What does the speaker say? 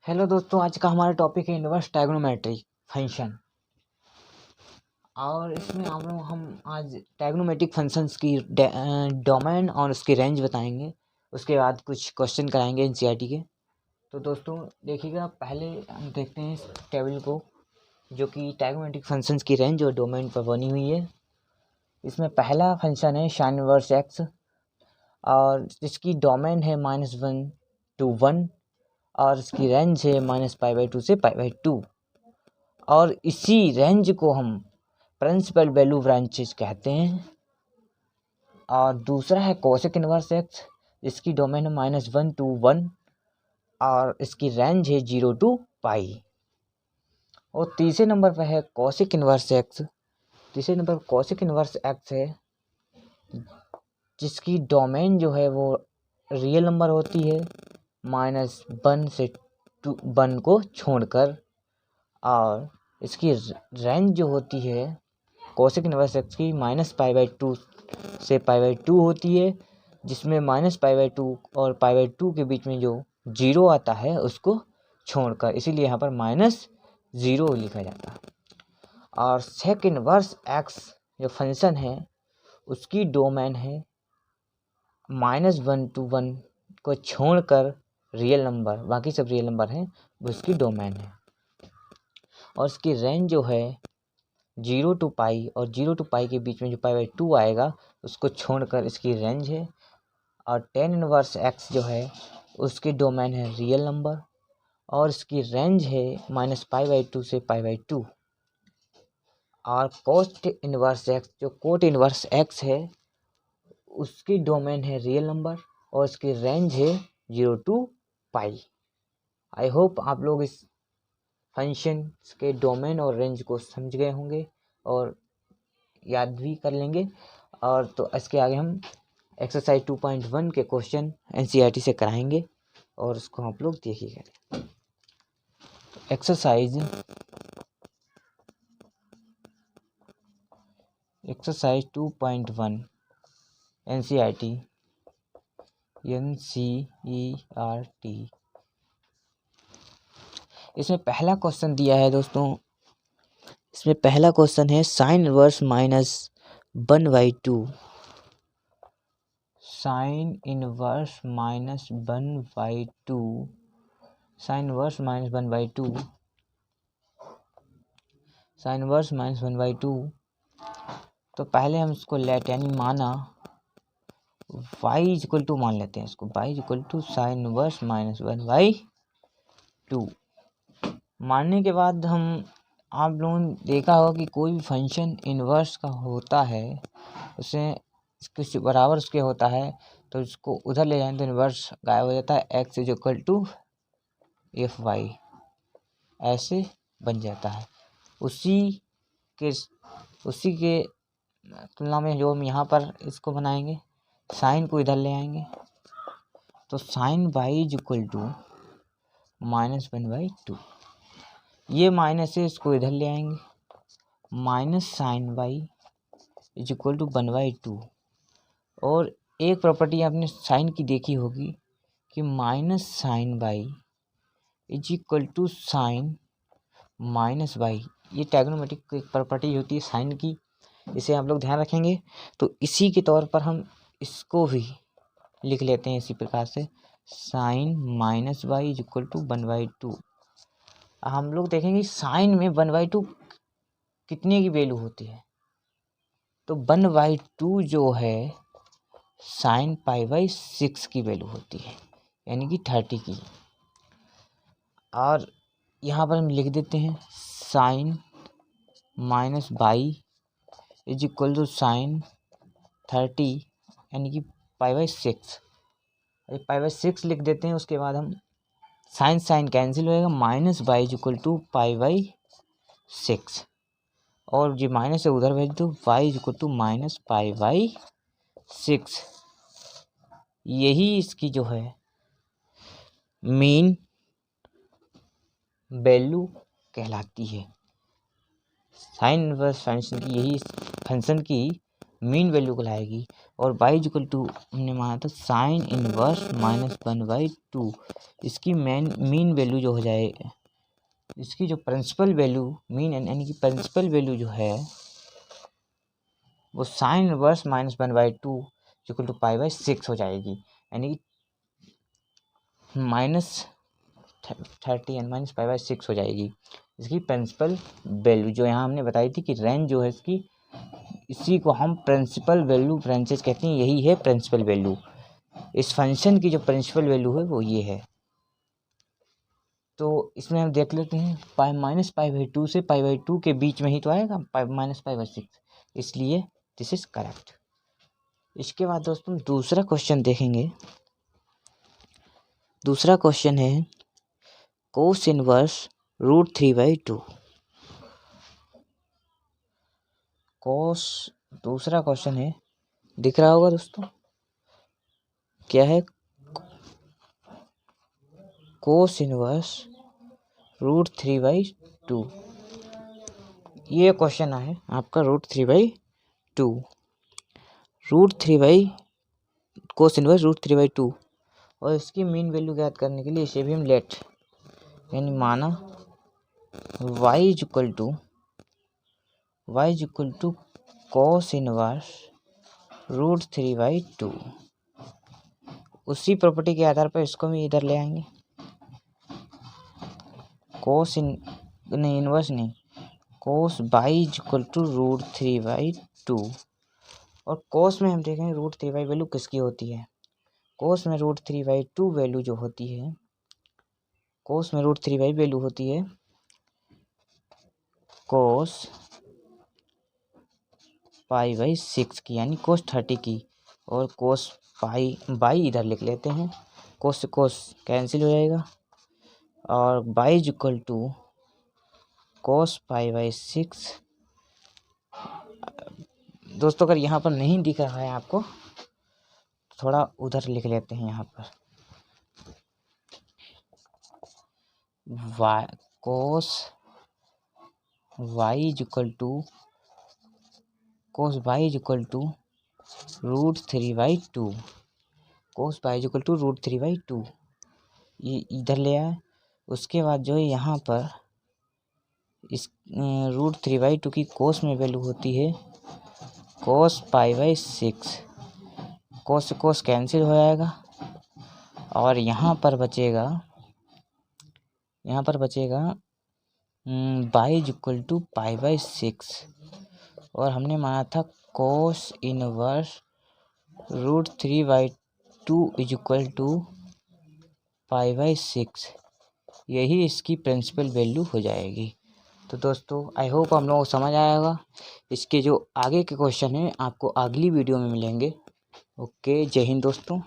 Hello दोस्तों, आज का हमारा टॉपिक है इनवर्स ट्रायगोनोमेट्री फंक्शन। और इसमें हम आज ट्रायगोनोमेट्रिक फंक्शंस की डोमेन और उसकी रेंज बताएंगे। उसके बाद कुछ क्वेश्चन कराएंगे एनसीईआरटी के। तो दोस्तों देखिएगा, पहले हम देखते हैं इस टेबल को जो कि ट्रायगोनोमेट्रिक फंक्शंस की रेंज और डोमेन पर बनी हुई है। इसमें पहला फंक्शन है साइन इनवर्स एक्स और जिसकी डोमेन है -1 to 1 और इसकी रेंज है -π/2 से π/2 और इसी रेंज को हम प्रिंसिपल वैल्यू ब्रांचेस कहते हैं। और दूसरा है कोसेक इनवर्स एक्स जिसकी डोमेन है -1 to 1 और इसकी रेंज है 0 to π। और तीसरे नंबर पर है कोसेक इनवर्स एक्स। तीसरे नंबर पर कोसेक इनवर्स एक्स है जिसकी डोमेन जो है वो रियल नंबर होती है -1 से 1 को छोड़कर, और इसकी रेंज जो होती है कोसेक इनवर्स एक्स की -π/2 से π/2 होती है, जिसमें -π/2 और π/2 के बीच में जो 0 आता है उसको छोड़कर, इसीलिए यहाँ पर -0 लिखा जाता है। और सेक इनवर्स एक्स जो फंक्शन है उसकी डोमेन है -1 to 1 को छोड़कर रियल नंबर, बाकी सब रियल नंबर हैं, वो इसकी डोमेन है। और इसकी रेंज जो है 0 to π और 0 to π के बीच में जो π/2 आएगा उसको छोड़कर इसकी रेंज है। और tan इनवर्स x जो है उसकी डोमेन है रियल नंबर और इसकी रेंज है -π/2 से π/2। और कोट इनवर्स x जो कोट इनवर्स x है उसकी डोमेन है रियल नंबर और इसकी रेंज है 0 to π। आई होप आप लोग इस फंक्शन के डोमेन और रेंज को समझ गए होंगे और याद भी कर लेंगे। और तो इसके आगे हम एक्सरसाइज 2.1 के क्वेश्चन एनसीईआरटी से कराएंगे और उसको आप लोग देखिएगा। एक्सरसाइज 2.1 एनसीईआरटी इसमें पहला क्वेश्चन दिया है दोस्तों। इसमें पहला क्वेश्चन है sine inverse -1/2। Sine inverse -1/2। Sine inverse -1/2। Sine inverse -1/2। तो पहले हम इसको लेट यानी माना y = मान लेते हैं इसको, y = साइन इनवर्स -1/2। मानने के बाद हम आप लोगों ने देखा होगा कि कोई भी फंक्शन इनवर्स का होता है उसे इसके बराबर उसके होता है तो इसको उधर ले जाएं तो इनवर्स गायब हो जाता है। x = fy ऐसे बन जाता है। उसी के तुलना में जो हम यहाँ पर इसको बनाएंगे, साइन को इधर ले आएंगे तो साइन y = -1/2। ये माइनस है, इसको इधर ले आएंगे -sin y = 1/2। और एक प्रॉपर्टी आपने साइन की देखी होगी कि -sin y = sin -y। ये ट्रायगोनोमेट्रिक एक प्रॉपर्टी होती है साइन की, इसे आप लोग ध्यान रखेंगे। तो इसी के तौर पर हम इसको भी लिख लेते हैं इसी प्रकार से sin -y = 1/2। हम लोग देखेंगे साइन में 1/2 कितने की वैल्यू होती है, तो 1/2 जो है sin π/6 की वैल्यू होती है, यानी कि 30 की। और यहाँ पर हम लिख देते हैं sin -y = sin 30 यानी कि π/6। π/6 लिख देते हैं। उसके बाद हम साइन कैंसिल होएगा, -y = π/6 और ये माइनस से उधर भेज दो, y = -π/6। यही इसकी जो है मीन वैल्यू कहलाती है। साइन इनवर्स फंक्शन की यही फंक्शन की मीन वैल्यू को लाएगी। और y इक्वल टू हमने माना था साइन इनवर्स -1/2, इसकी मीन वैल्यू जो हो जाए, इसकी जो प्रिंसिपल वैल्यू मीन यानी कि प्रिंसिपल वैल्यू जो है वो साइन इनवर्स -1/2 इक्वल टू π/6 हो जाएगी, यानी कि -30 एंड -π/6 हो जाएगी इसकी प्रिंसिपल वैल्यू, जो यहाँ हमने बताई थी कि रेंज जो है इसकी, इसी को हम प्रिंसिपल वैल्यू ब्रांचेस कहते हैं, यही है प्रिंसिपल वैल्यू। इस फंक्शन की जो प्रिंसिपल वैल्यू है वो ये है। तो इसमें हम देख लेते हैं -π/2 से π/2 के बीच में ही तो आएगा -π/6, इसलिए दिस इज करेक्ट। इसके बाद दोस्तों दूसरा क्वेश्चन देखेंगे। दूसरा क्वेश्चन है कोस इनवर्स √3/2। कोस, दूसरा क्वेश्चन है, दिख रहा होगा दोस्तों, क्या है, कोस इनवर्स √3/2। ये क्वेश्चन है आपका √3/2, कोस इनवर्स √3/2, और इसकी मीन वैल्यू ज्ञात करने के लिए इसे भी हम लेट यानी माना y equal to cos inverse √3/2। उसी प्रॉपर्टी के आधार पर इसको भी इधर ले आएंगे, कोस इनवर्स नहीं, कोस y इक्वल टू √3/2। और कोस में हम देखेंगे √3 वैल्यू किसकी होती है। कोस में √3/2 वैल्यू जो होती है, कोस में √3 वैल्यू होती है कोस π/6 की, यानी कोस 30 की। और कोस बाई इधर लिख लेते हैं, कोस से कोस कैंसिल हो जाएगा, और y इक्वल टू कोस π/6। दोस्तों अगर यहाँ पर नहीं दिख रहा है आपको, थोड़ा उधर लिख लेते हैं, यहाँ पर cos y equal to √3/2, cos y equal to √3/2, ये इधर ले आए। उसके बाद जो है यहाँ पर इस √3/2 की कोस में वैल्यू होती है कोस π/6, कोस से कोस कैंसिल हो जाएगा, और यहाँ पर बचेगा y इक्वल टू π/6, और हमने माना था कोस इनवर्स √3/2 इक्वल टू π/6, यही इसकी प्रिंसिपल वैल्यू हो जाएगी। तो दोस्तों आई होप हम लोगों को समझ आया होगा। इसके जो आगे के क्वेश्चन हैं आपको अगली वीडियो में मिलेंगे। ओके, जय हिंद दोस्तों।